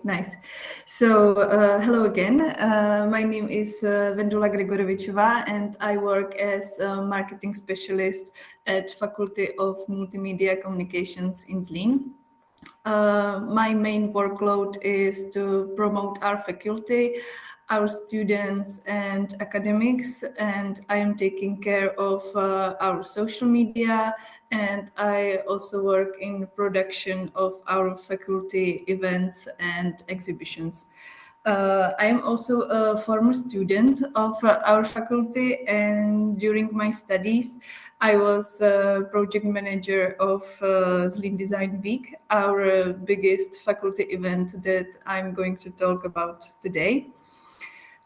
nice. So, hello again. My name is Vendula Gregorovičová, and I work as a marketing specialist at Faculty of Multimedia Communications in Zlin. My main workload is to promote our faculty, our students and academics, and I am taking care of our social media, and I also work in production of our faculty events and exhibitions. I am also a former student of our faculty, and during my studies, I was project manager of Zlin Design Week, our biggest faculty event that I'm going to talk about today.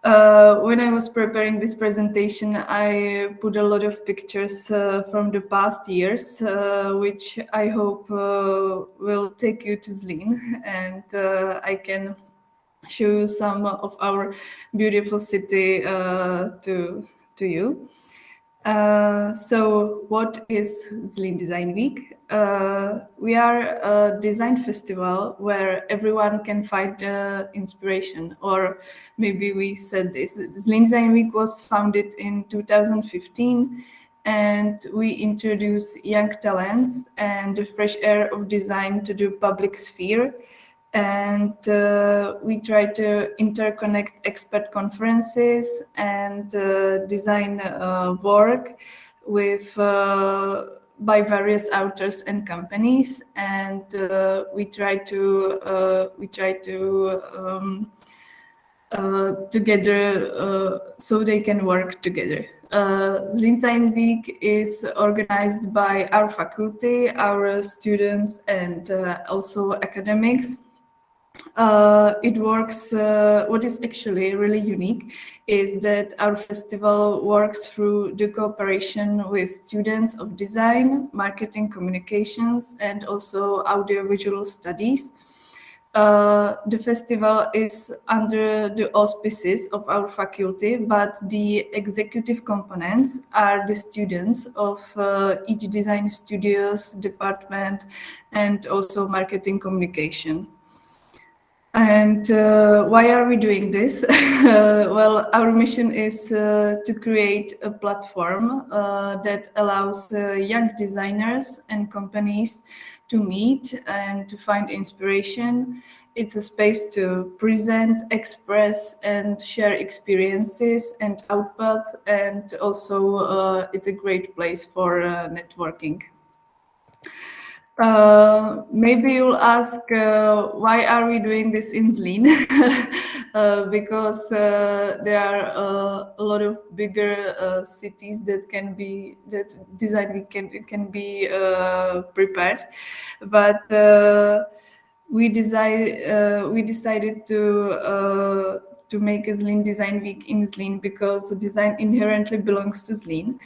When I was preparing this presentation, I put a lot of pictures from the past years, which I hope will take you to Zlin, and I can show you some of our beautiful city to you. So what is Zlin Design Week? We are a design festival where everyone can find inspiration, or maybe we said this. Zlin Design Week was founded in 2015, and we introduce young talents and the fresh air of design to the public sphere. And we try to interconnect expert conferences and design work with by various authors and companies, and we try to together so they can work together. Zlin Design Week is organized by our faculty, our students, and also academics. It works, what is actually really unique is that our festival works through the cooperation with students of design, marketing, communications, and also audiovisual studies. The festival is under the auspices of our faculty, but the executive components are the students of each design studios department and also marketing communication. And why are we doing this? Well, our mission is to create a platform that allows young designers and companies to meet and to find inspiration. It's a space to present, express, and share experiences and outputs, and also it's a great place for networking. Maybe you'll ask why are we doing this in Zlin? Because there are a lot of bigger cities that Design Week can be prepared, but we decided to make a Zlin Design Week in Zlin because design inherently belongs to Zlin.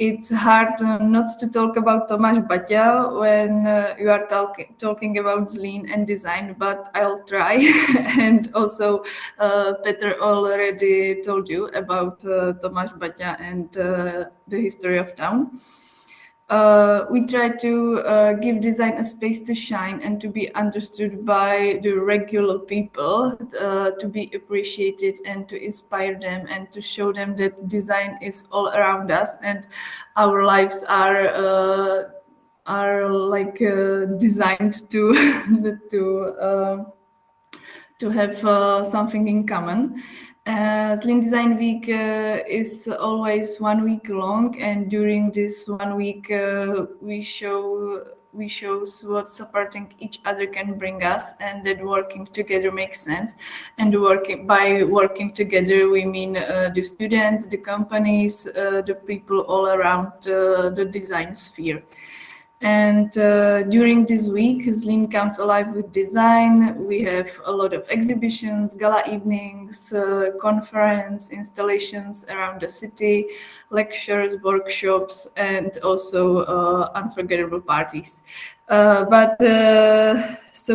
It's hard not to talk about Tomáš Baťa when you are talking about Zlin and design, but I'll try. And also, Petr already told you about Tomáš Baťa and the history of town. We try to give design a space to shine and to be understood by the regular people, to be appreciated and to inspire them and to show them that design is all around us and our lives are like designed to to have something in common. Zlin Design Week is always 1 week long, and during this 1 week we show what supporting each other can bring us, and that working together makes sense. And by working together, we mean the students, the companies, the people all around the design sphere. And during this week, Zlin comes alive with design. We have a lot of exhibitions, gala evenings, conference, installations around the city, lectures, workshops, and also unforgettable parties. So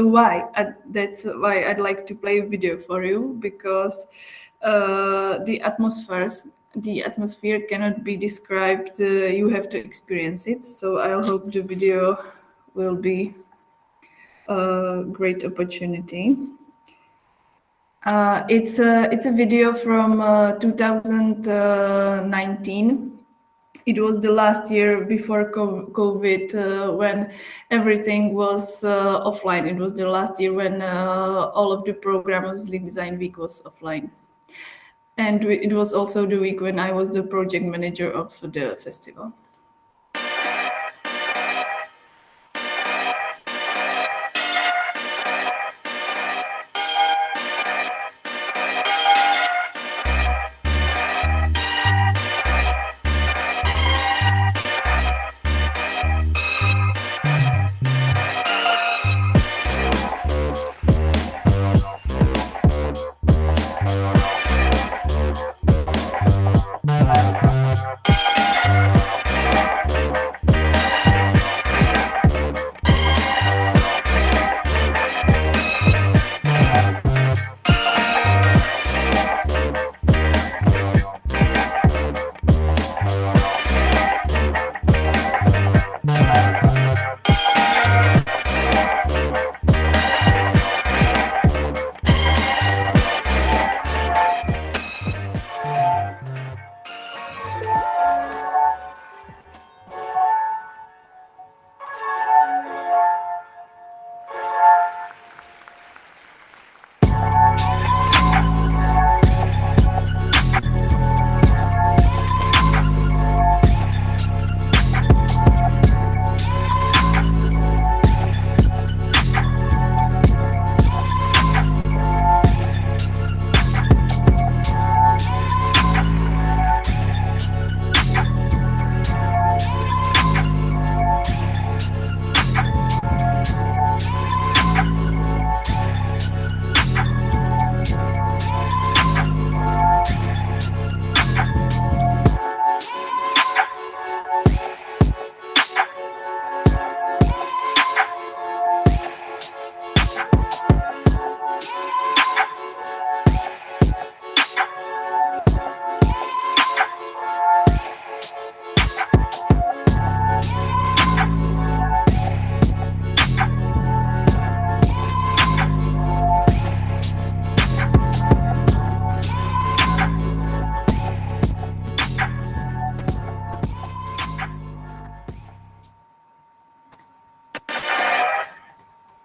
why? That's why I'd like to play a video for you, because the atmosphere cannot be described. You have to experience it. So I hope the video will be a great opportunity. It's a video from 2019. It was the last year before COVID when everything was offline. It was the last year when all of the program of Zlin Design Week was offline. And it was also the week when I was the project manager of the festival.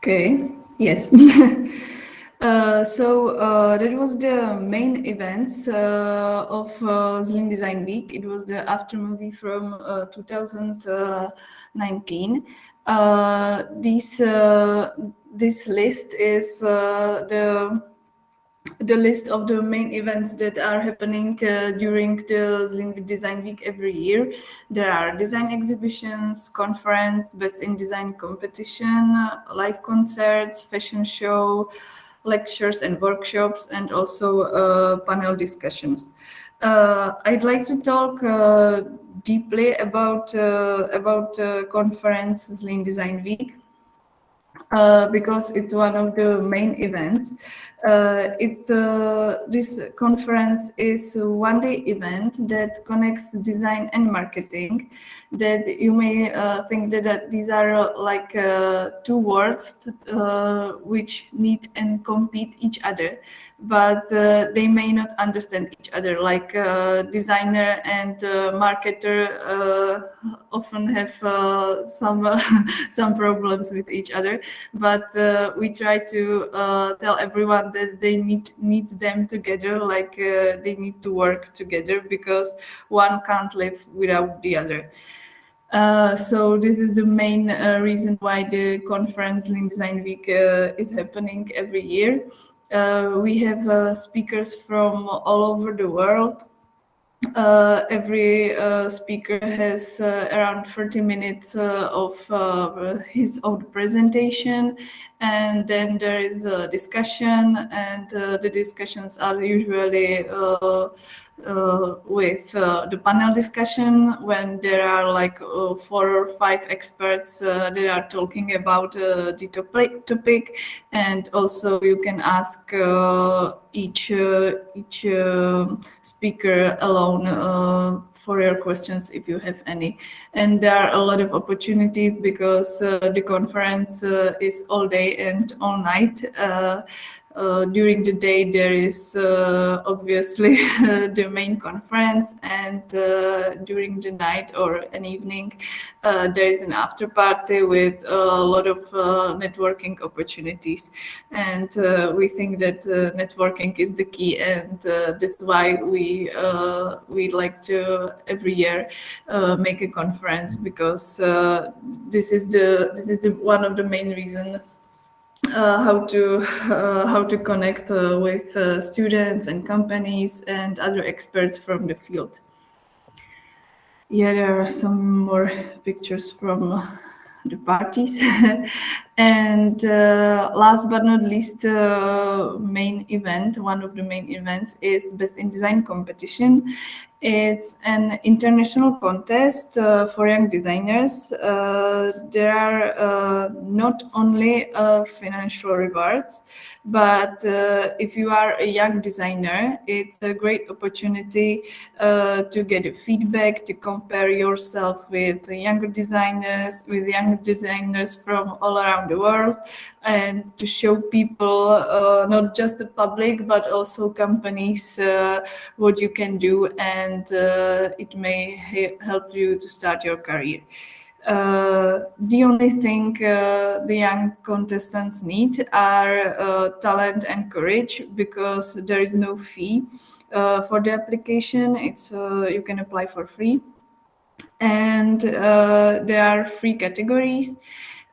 Okay, yes. That was the main events of Zlin Design Week. It was the after movie from 2019. This list is the list of the main events that are happening during the Zlin Design Week every year. There are design exhibitions, conference, best in design competition, live concerts, fashion show, lectures and workshops, and also panel discussions. I'd like to talk deeply about conference Zlin Design Week. Because it's one of the main events. This conference is a one-day event that connects design and marketing. That you may think that these are like two words which meet and compete each other, but they may not understand each other. Like designer and marketer often have some problems with each other, but we try to tell everyone that they need them together, like they need to work together because one can't live without the other. So this is the main reason why the conference Zlin Design Week is happening every year. We have speakers from all over the world. Every speaker has around 30 minutes of his own presentation, and then there is a discussion, and the discussions are usually with the panel discussion, when there are like 4 or 5 experts that are talking about the topic, and also you can ask each speaker alone for your questions if you have any. And there are a lot of opportunities because the conference is all day and all night. During the day, there is obviously the main conference, and during the night or an evening, there is an after party with a lot of networking opportunities. And we think that networking is the key, and that's why we like to every year make a conference, because this is the one of the main reasons how to connect with students and companies and other experts from the field. Yeah, there are some more pictures from the parties. And last but not least, main event, one of the main events is Best in Design competition. It's an international contest for young designers. There are not only financial rewards, but if you are a young designer, it's a great opportunity to get feedback, to compare yourself with younger designers, from all around the world, and to show people, not just the public, but also companies, what you can do, and it may help you to start your career. The only thing the young contestants need are talent and courage, because there is no fee for the application. It's you can apply for free, and there are 3 categories: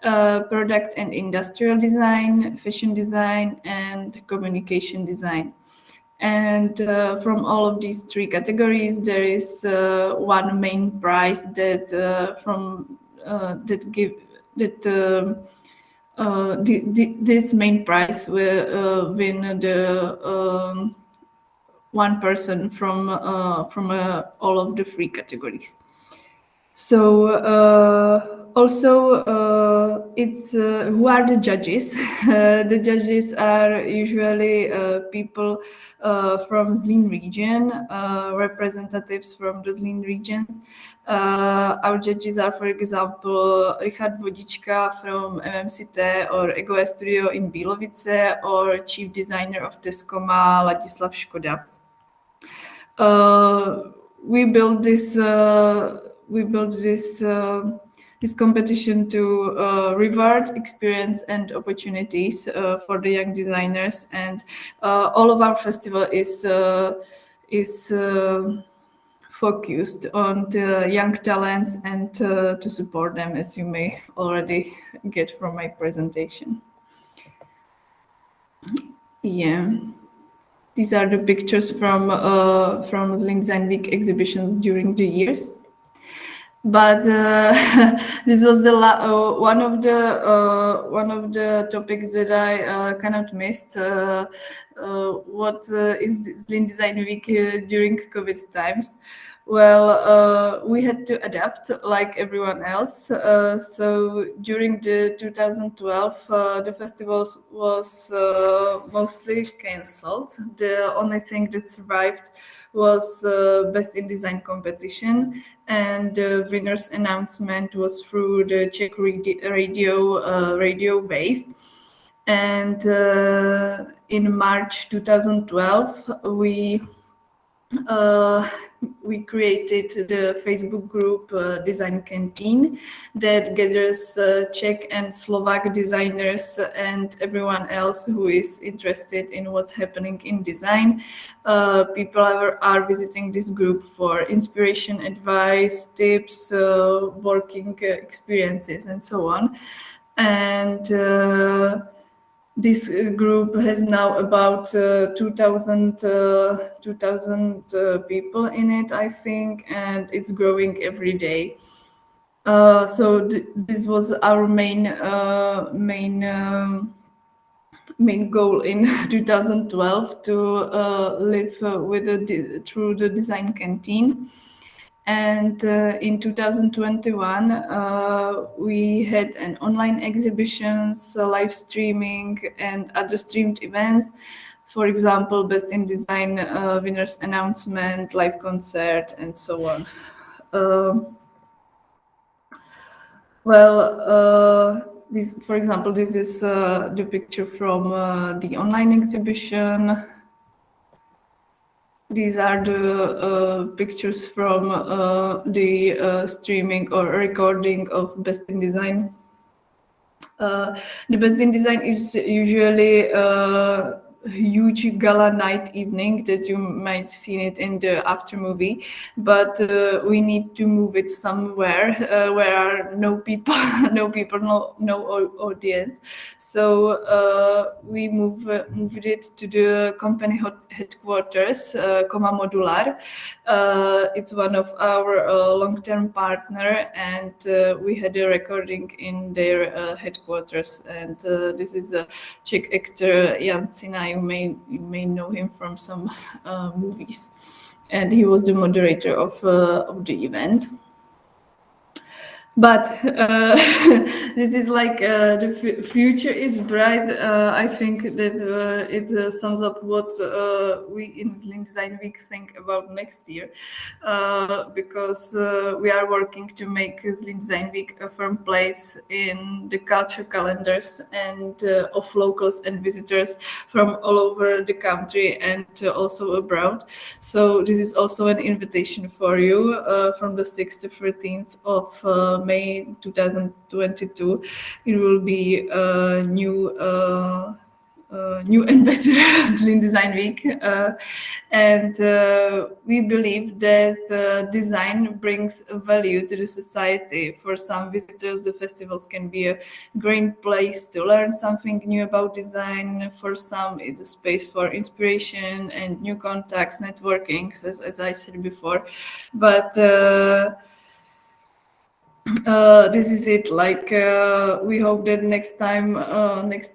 product and industrial design, fashion design, and communication design. And from all of these 3 categories, there is one main prize that this main prize will win the one person from all of the 3 categories. So also it's who are the judges? The judges are usually people from Zlin region, representatives from the Zlin regions. Our judges are, for example, Richard Vodička from MMCT or Ego Studio in Bílovice, or chief designer of Tescoma, Ladislav Škoda. We built this competition to reward experience and opportunities for the young designers, and all of our festival is focused on the young talents and to support them, as you may already get from my presentation. Yeah. These are the pictures from Zlin Design Week exhibitions during the years. But this was the one of the topics that I cannot miss. What is Zlin Design Week during COVID times? Well, we had to adapt like everyone else. So during the 2012, the festivals was mostly cancelled. The only thing that survived was Best in Design competition, and the winner's announcement was through the Czech radio wave. And in March 2012, we created the Facebook group Design Canteen that gathers Czech and Slovak designers and everyone else who is interested in what's happening in design. People are visiting this group for inspiration, advice, tips, working experiences, and so on. And this group has now about 2,000 people in it, I think, and it's growing every day. So this was our main goal in 2012, to live through the Design Canteen. And in 2021, we had an online exhibitions, live streaming, and other streamed events. For example, Best in Design winners announcement, live concert, and so on. for example, this is the picture from the online exhibition. These are the pictures from the streaming or recording of Best in Design. The Best in Design is usually a huge gala night evening that you might see it in the after movie, but we need to move it somewhere where are no people, no audience. So we moved it to the company headquarters, Coma Modular. It's one of our long-term partner, and we had a recording in their headquarters. And this is a Czech actor Jan Sina. You may know him from some movies, and he was the moderator of the event. But this is like the future is bright. I think that it sums up what we in Zlin Design Week think about next year, because we are working to make Zlin Design Week a firm place in the culture calendars and of locals and visitors from all over the country and also abroad. So this is also an invitation for you from the 6th to 13th of May 2022. It will be a new and better Zlin Design Week, and we believe that design brings value to the society. For some visitors, the festivals can be a great place to learn something new about design. For some, it's a space for inspiration and new contacts, networking, as I said before. But this is it. Like we hope that next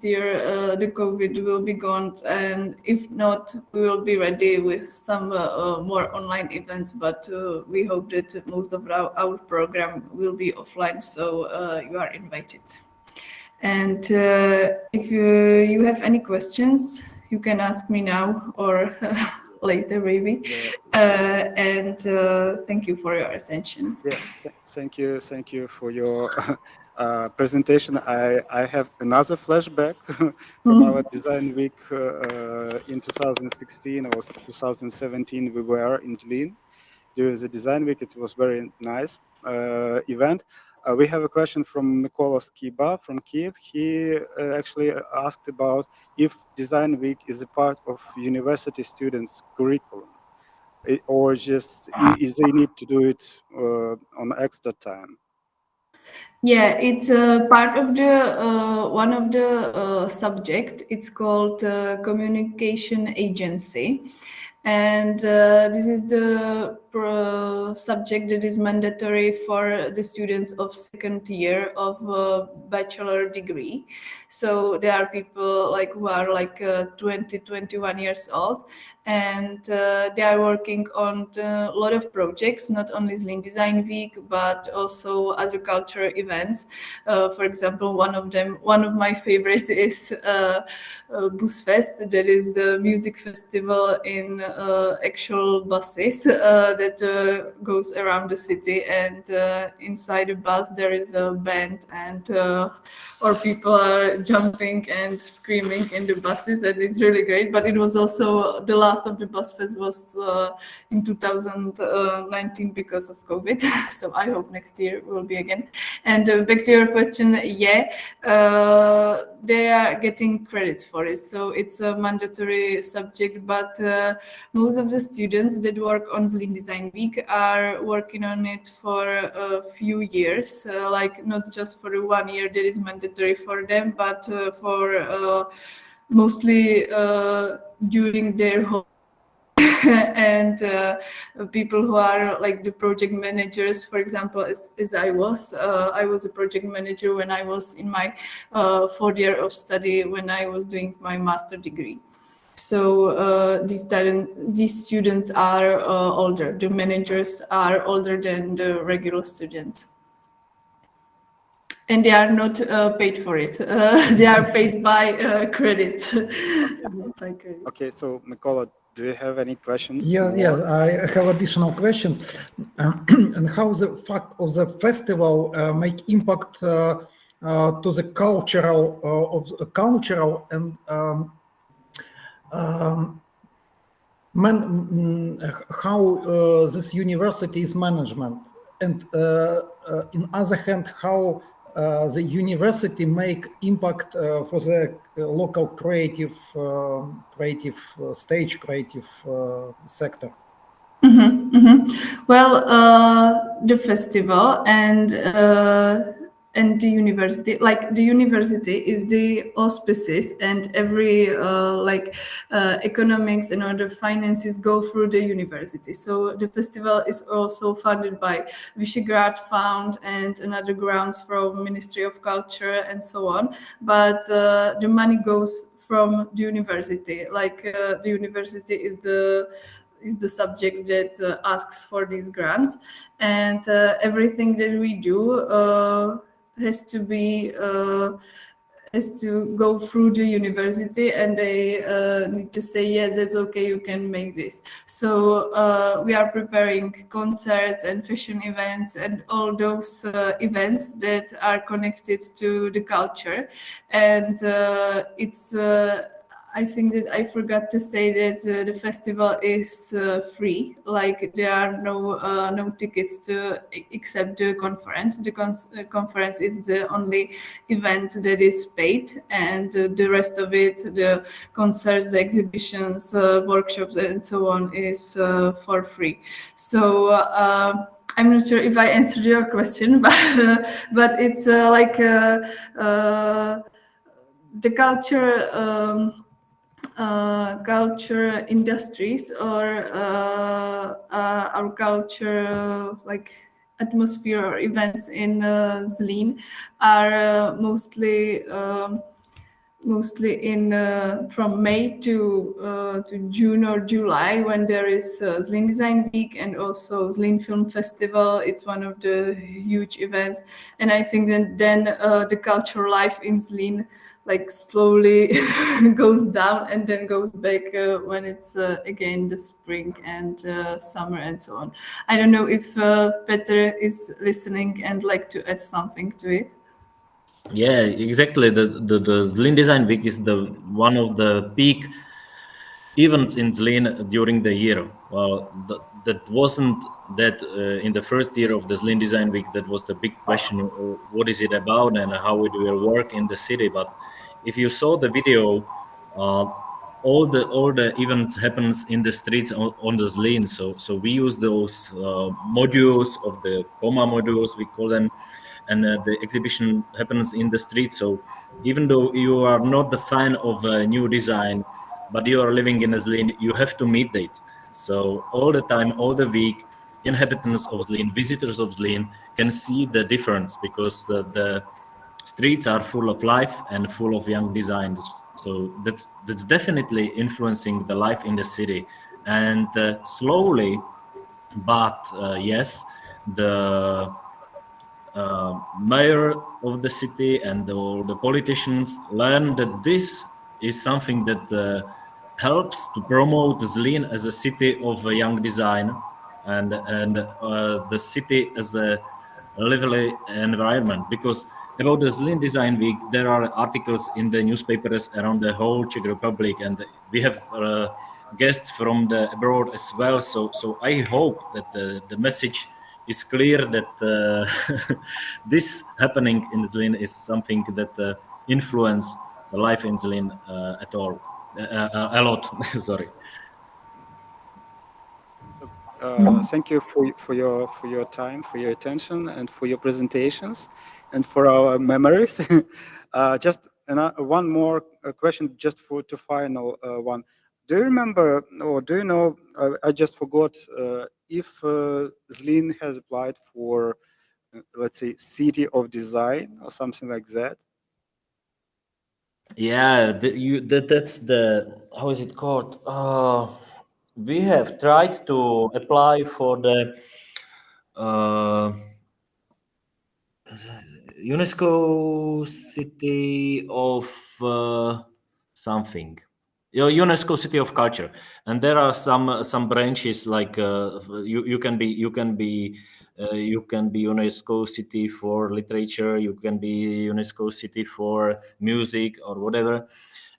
year, the COVID will be gone, and if not, we will be ready with some more online events. But we hope that most of our program will be offline, so you are invited. And if you have any questions, you can ask me now or later maybe. And thank you for your attention. Yeah, thank you for your presentation. I have another flashback from our design week in 2016 or 2017. We were in Zlin during the design week. It was very nice event. We have a question from Mykola Skiba from Kiev. He actually asked about if design week is a part of university students' curriculum, or just is they need to do it on extra time. Yeah, it's a part of the one of the subject. It's called communication agency, and this is the subject that is mandatory for the students of second year of a bachelor degree. So there are people like who are like 20, 21 years old, and they are working on a lot of projects, not only Zlin Design Week, but also other cultural events. For example, one of my favorites is Busfest, that is the music festival in actual buses that goes around the city, and inside a bus there is a band, and or people are jumping and screaming in the buses, and it's really great. But it was also the last of the Busfest was in 2019 because of COVID. So I hope next year will be again. And back to your question, yeah, they are getting credits for it. So it's a mandatory subject, but most of the students that work on Zlin Design Week are working on it for a few years, like not just for 1 year that is mandatory for them, but for mostly during their whole and people who are like the project managers, for example, as I was a project manager when I was in my 4th year of study when I was doing my master degree. So these students are older. The managers are older than the regular students. And they are not paid for it. They are paid by credit. Okay, so Mykola, do you have any questions? Yeah, I have additional questions. And how the fact of the festival make impact to the cultural and how this university is management, and in other hand, how the university make impact for the local creative stage, creative sector. Well, the festival and the university, like the university is the auspices, and every economics and other finances go through the university. So the festival is also funded by Visegrad Fund and another grants from Ministry of Culture and so on. But the money goes from the university. Like the university is the subject that asks for these grants, and everything that we do has to go through the university, and they need to say, yeah, that's okay, you can make this. So we are preparing concerts and fashion events and all those events that are connected to the culture. And it's I think that I forgot to say that the festival is free. Like there are no tickets to except the conference. The conference is the only event that is paid, and the rest of it, the concerts, the exhibitions, workshops, and so on, is for free. So. I'm not sure if I answered your question, but it's the culture industries, or our culture atmosphere or events in Zlin are mostly in from May to June or July, when there is Zlin Design Week and also Zlin Film Festival. It's one of the huge events, and I think that then the cultural life in Zlin slowly goes down and then goes back when it's again the spring and summer and so on. I don't know if Peter is listening and like to add something to it. Yeah, exactly. The Zlin Design Week is the one of the peak events in Zlin during the year. Well, that wasn't that in the first year of the Zlin Design Week. That was the big question: what is it about and how it will work in the city? But if you saw the video, all the events happens in the streets on the Zlin. So we use those modules of the coma modules, we call them, and the exhibition happens in the street. So even though you are not the fan of a new design, but you are living in a Zlin, you have to meet it. So all the time, all the week, inhabitants of Zlin, visitors of Zlin can see the difference, because the streets are full of life and full of young designers. So that's definitely influencing the life in the city. And slowly, but yes, the mayor of the city and all the politicians learn that this is something that helps to promote Zlin as a city of a young design, and the city as a lively environment. Because about the Zlin Design Week, there are articles in the newspapers around the whole Czech Republic, and we have guests from the abroad as well. So I hope that the message is clear that this happening in Zlin is something that influence the life in Zlin at all, a lot. Sorry. Thank you for your time, for your attention, and for your presentations, and for our memories. Just one more question, just to final one. Do you remember, or do you know? I just forgot if Zlin has applied for, let's say, City of Design or something like that. Yeah, that's the, how is it called? We have tried to apply for the UNESCO City of something. UNESCO City of Culture, and there are some branches like you can be UNESCO City for literature, you can be UNESCO City for music or whatever,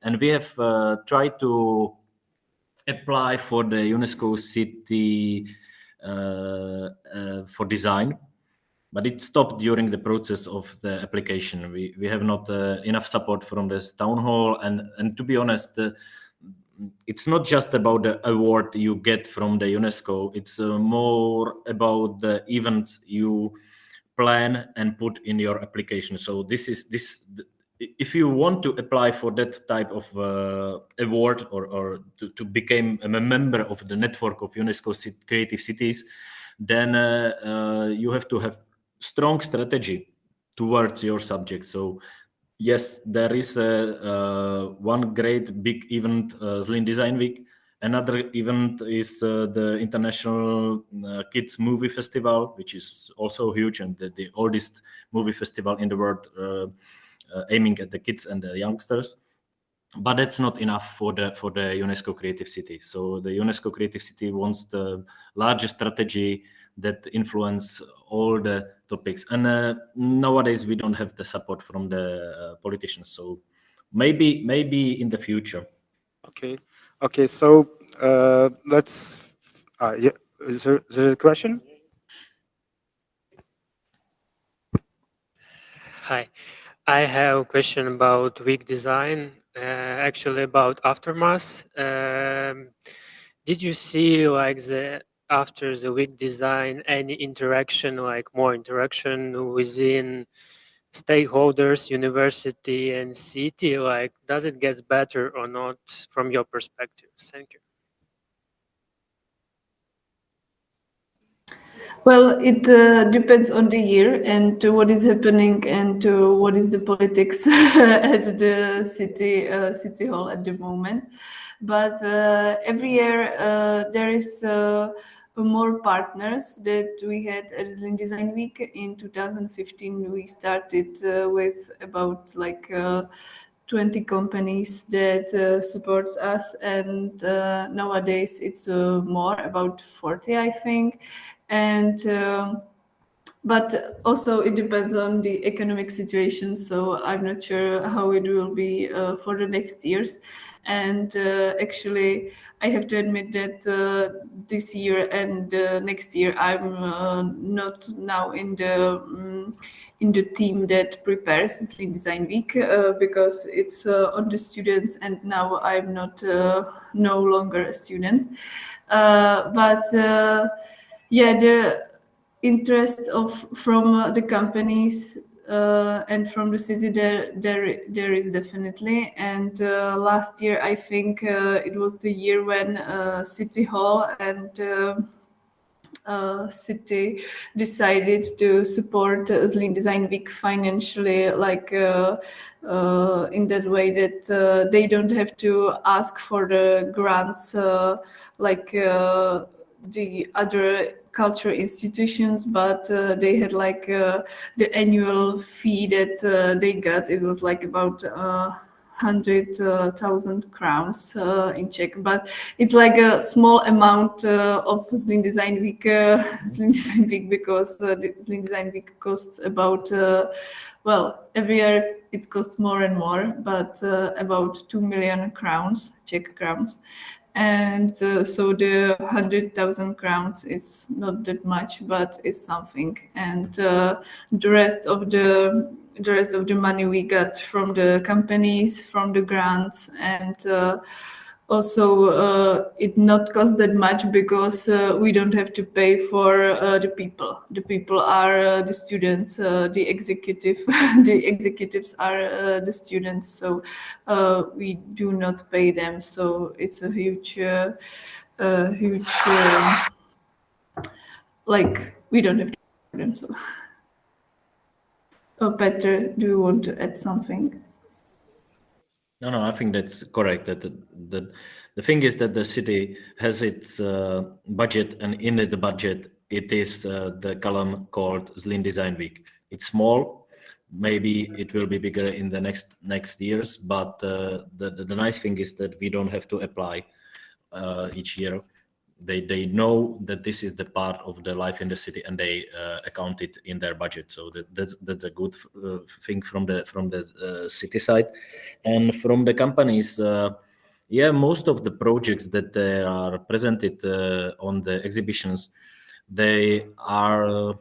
and we have tried to apply for the UNESCO City for design, but it stopped during the process of the application. We have not enough support from this town hall, and to be honest, it's not just about the award you get from the UNESCO. It's more about the events you plan and put in your application. So if you want to apply for that type of award or to become a member of the network of UNESCO creative cities, then you have to have strong strategy towards your subject. So yes, there is one great big event, Zlin Design Week. Another event is the International Kids Movie Festival, which is also huge and the oldest movie festival in the world, aiming at the kids and the youngsters. But that's not enough for the UNESCO Creative City. So the UNESCO Creative City wants the largest strategy that influence all the topics. And nowadays we don't have the support from the politicians. So maybe in the future. Okay. So let's. Yeah. Is there a question? Hi, I have a question about week design. Actually, about Aftermath. Did you see after the week design any interaction, like more interaction within stakeholders, university and city? Like, does it get better or not from your perspective? Thank you. Well, it depends on the year and what is happening and what is the politics at the city hall at the moment. But every year there is more partners that we had at Zlin Design Week. In 2015, we started with about 20 companies that supports us, and nowadays it's more, about 40, I think. And but also it depends on the economic situation, so I'm not sure how it will be for the next years. And actually I have to admit that this year and next year I'm not now in the team that prepares Zlin Design Week because it's on the students, and now I'm not no longer a student. But yeah, the interest from the companies and from the city there is definitely. And last year I think it was the year when City Hall and city decided to support Zlin Design Week financially, in that way that they don't have to ask for the grants the other cultural institutions, but they had the annual fee that they got. It was about 100,000 crowns in Czech, but it's a small amount of Zlin Design Week. Zlin Design Week, because the Zlin Design Week costs about every year it costs more and more, but about 2 million crowns, Czech crowns. And so the 100,000 crowns is not that much, but it's something. And the rest of the money we got from the companies, from the grants, and also it not cost that much because we don't have to pay for the people. The people are the students. The executives are the students. So we do not pay them. So it's a huge, we don't have to pay them. So, Peter, do you want to add something? No, I think that's correct. That the thing is that the city has its budget, and in the budget it is the column called Zlin Design Week. It's small, maybe it will be bigger in the next years, but the nice thing is that we don't have to apply each year. They know that this is the part of the life in the city, and they account it in their budget. So that's a good thing from the city side, and from the companies. Most of the projects that they are presented on the exhibitions, they are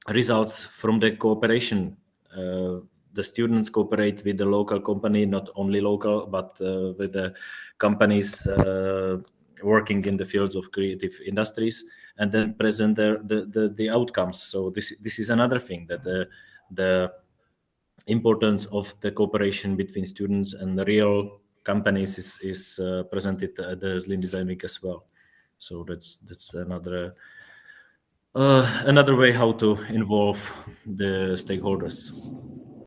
results from the cooperation. The students cooperate with the local company, not only local, but with the companies working in the fields of creative industries, and then present the outcomes. So this is another thing, that the importance of the cooperation between students and the real companies is presented at the Zlin Design Week as well. So that's another way how to involve the stakeholders.